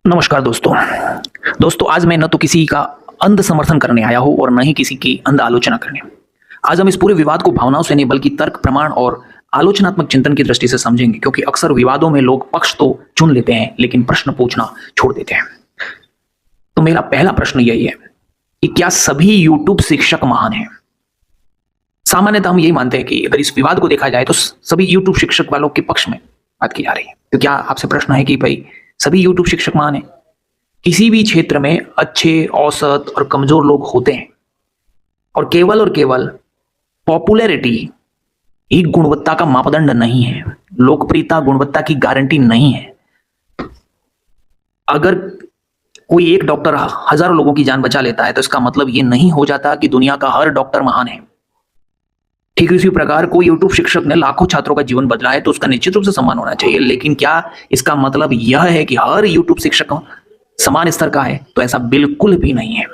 नमस्कार दोस्तों आज मैं न तो किसी का अंध समर्थन करने आया हूं और न ही किसी की अंध आलोचना करने। आज हम इस पूरे विवाद को भावनाओं से नहीं बल्कि तर्क प्रमाण और आलोचनात्मक चिंतन की दृष्टि से समझेंगे, क्योंकि अक्सर विवादों में लोग पक्ष तो चुन लेते हैं लेकिन प्रश्न पूछना छोड़ देते हैं। तो मेरा पहला प्रश्न यही है कि क्या सभी यूट्यूब शिक्षक महान हैं? सामान्यतः हम यही मानते हैं कि अगर इस विवाद को देखा जाए तो सभी यूट्यूब शिक्षक वालों के पक्ष में बात की जा रही है। तो क्या आपसे प्रश्न है कि भाई सभी यूट्यूब शिक्षक महान हैं? किसी भी क्षेत्र में अच्छे, औसत और कमजोर लोग होते हैं और केवल पॉपुलैरिटी एक गुणवत्ता का मापदंड नहीं है। लोकप्रियता गुणवत्ता की गारंटी नहीं है। अगर कोई एक डॉक्टर हजारों लोगों की जान बचा लेता है तो इसका मतलब यह नहीं हो जाता कि दुनिया का हर डॉक्टर महान है। ठीक इसी प्रकार कोई यूट्यूब शिक्षक ने लाखों छात्रों का जीवन बदला है तो उसका निश्चित रूप से सम्मान होना चाहिए, लेकिन क्या इसका मतलब यह है कि हर यूट्यूब शिक्षक समान स्तर का है? तो ऐसा बिल्कुल भी नहीं है।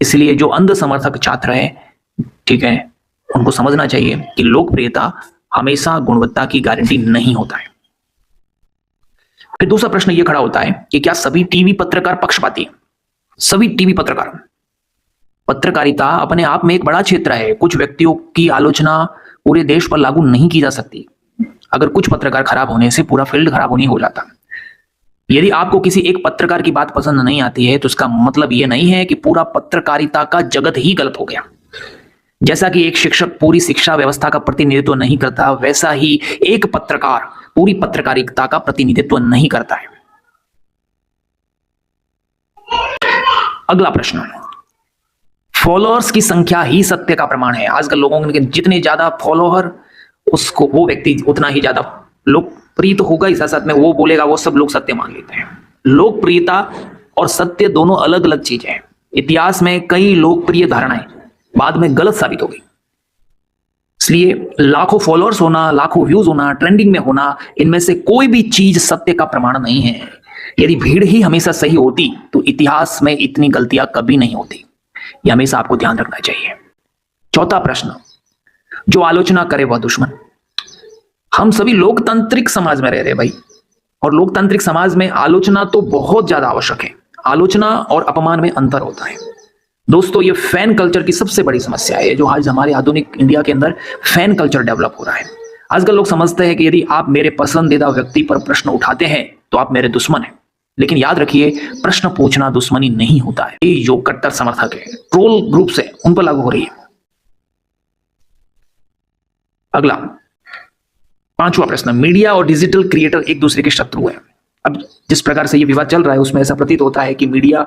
इसलिए जो अंध समर्थक छात्र है, ठीक है, उनको समझना चाहिए कि लोकप्रियता हमेशा गुणवत्ता की गारंटी नहीं होता है। फिर दूसरा प्रश्न यह खड़ा होता है कि क्या सभी टीवी पत्रकार पक्षपाती हैं? सभी टीवी पत्रकारिता अपने आप में एक बड़ा क्षेत्र है। कुछ व्यक्तियों की आलोचना पूरे देश पर लागू नहीं की जा सकती। अगर कुछ पत्रकार खराब होने से पूरा फील्ड खराब होने हो जाता। यदि आपको किसी एक पत्रकार की बात पसंद नहीं आती है तो इसका मतलब यह नहीं है कि पूरा पत्रकारिता का जगत ही गलत हो गया। जैसा कि एक शिक्षक पूरी शिक्षा व्यवस्था का प्रतिनिधित्व नहीं करता, वैसा ही एक पत्रकार पूरी पत्रकारिता का प्रतिनिधित्व नहीं करता है। अगला प्रश्न, फॉलोअर्स की संख्या ही सत्य का प्रमाण है। आजकल लोगों के जितने ज्यादा फॉलोअर, उसको वो व्यक्ति उतना ही ज्यादा लोकप्रिय तो होगा ही, साथ साथ में वो बोलेगा वो सब लोग सत्य मान लेते हैं। लोकप्रियता और सत्य दोनों अलग अलग चीजें हैं। इतिहास में कई लोकप्रिय धारणाएं बाद में गलत साबित हो गई। इसलिए लाखों फॉलोअर्स होना, लाखों व्यूज होना, ट्रेंडिंग में होना, इनमें से कोई भी चीज सत्य का प्रमाण नहीं है। यदि भीड़ ही हमेशा सही होती तो इतिहास में इतनी गलतियां कभी नहीं होती। यह हमेशा आपको ध्यान रखना चाहिए। चौथा प्रश्न, जो आलोचना करे वह दुश्मन। हम सभी लोकतांत्रिक समाज में रह रहे भाई, और लोकतांत्रिक समाज में आलोचना तो बहुत ज्यादा आवश्यक है। आलोचना और अपमान में अंतर होता है। दोस्तों, ये फैन कल्चर की सबसे बड़ी समस्या है जो आज हमारे आधुनिक इंडिया के अंदर फैन कल्चर डेवलप हो रहा है। आजकल लोग समझते हैं कि यदि आप मेरे पसंदीदा व्यक्ति पर प्रश्न उठाते हैं तो आप मेरे दुश्मन हैं। लेकिन याद रखिए, प्रश्न पूछना दुश्मनी नहीं होता है। ये जो कट्टर समर्थक है, ट्रोल ग्रुप से उन पर लागू हो रही है। अगला पांचवा प्रश्न, मीडिया और डिजिटल क्रिएटर एक दूसरे के शत्रु हैं। अब जिस प्रकार से ये विवाद चल रहा है उसमें ऐसा प्रतीत होता है कि मीडिया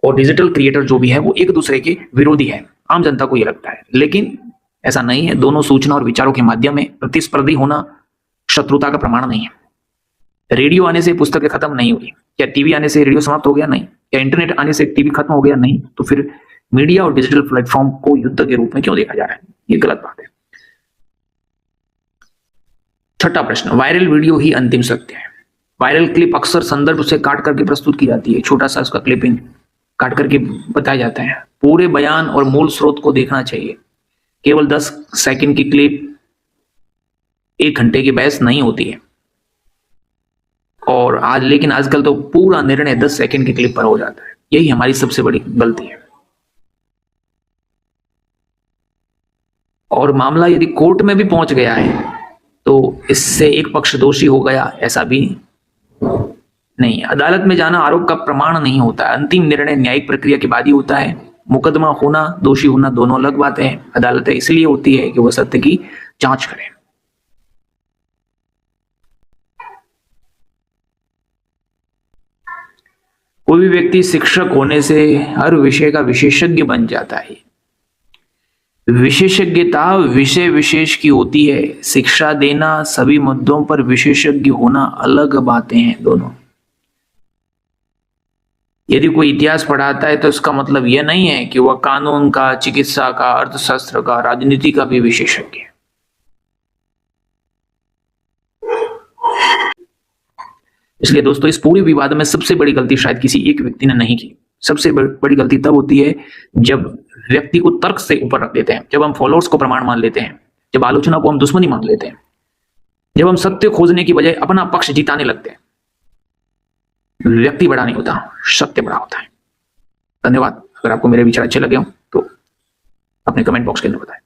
और डिजिटल क्रिएटर जो भी है वो एक दूसरे के विरोधी है। आम जनता को ये लगता है, लेकिन ऐसा नहीं है। दोनों सूचना और विचारों के माध्यम में प्रतिस्पर्धी होना शत्रुता का प्रमाण नहीं है। रेडियो आने से पुस्तकें खत्म नहीं हुई। क्या टीवी आने से रेडियो समाप्त हो गया? नहीं। क्या इंटरनेट आने से टीवी खत्म हो गया? नहीं। तो फिर मीडिया और डिजिटल प्लेटफॉर्म को युद्ध के रूप में क्यों देखा जा रहा है? ये गलत बात है। छठा प्रश्न, वायरल वीडियो ही अंतिम सत्य है। वायरल क्लिप अक्सर संदर्भ से काट करके प्रस्तुत की जाती है। छोटा सा उसका क्लिपिंग काट करके बताया जाता है। पूरे बयान और मूल स्रोत को देखना चाहिए। केवल 10 सेकंड की क्लिप 1 घंटे की बहस नहीं होती है। और लेकिन आजकल तो पूरा निर्णय 10 सेकंड की क्लिप पर हो जाता है। यही हमारी सबसे बड़ी गलती है। और मामला यदि कोर्ट में भी पहुंच गया है तो इससे एक पक्ष दोषी हो गया, ऐसा भी नहीं। अदालत में जाना आरोप का प्रमाण नहीं होता है। अंतिम निर्णय न्यायिक प्रक्रिया के बाद ही होता है। मुकदमा होना, दोषी होना दोनों अलग बातें हैं। अदालतें इसलिए होती है कि वह सत्य की जांच करें। कोई भी व्यक्ति शिक्षक होने से हर विषय का विशेषज्ञ बन जाता है। विशेषज्ञता विषय विशेष की होती है। शिक्षा देना, सभी मुद्दों पर विशेषज्ञ होना अलग बातें हैं दोनों। यदि कोई इतिहास पढ़ाता है तो इसका मतलब यह नहीं है कि वह कानून का, चिकित्सा का, अर्थशास्त्र का, राजनीति का भी विशेषज्ञ है। इसलिए दोस्तों, इस पूरे विवाद में सबसे बड़ी गलती शायद किसी एक व्यक्ति ने नहीं की। सबसे बड़ी गलती तब होती है जब व्यक्ति को तर्क से ऊपर रख देते हैं, जब हम फॉलोअर्स को प्रमाण मान लेते हैं, जब आलोचना को हम दुश्मनी मान लेते हैं, जब हम सत्य खोजने की बजाय अपना पक्ष जिताने लगते हैं। व्यक्ति बड़ा नहीं होता, सत्य बड़ा होता है। धन्यवाद। अगर आपको मेरे विचार अच्छे लगे हो तो अपने कमेंट बॉक्स के अंदर बताएं।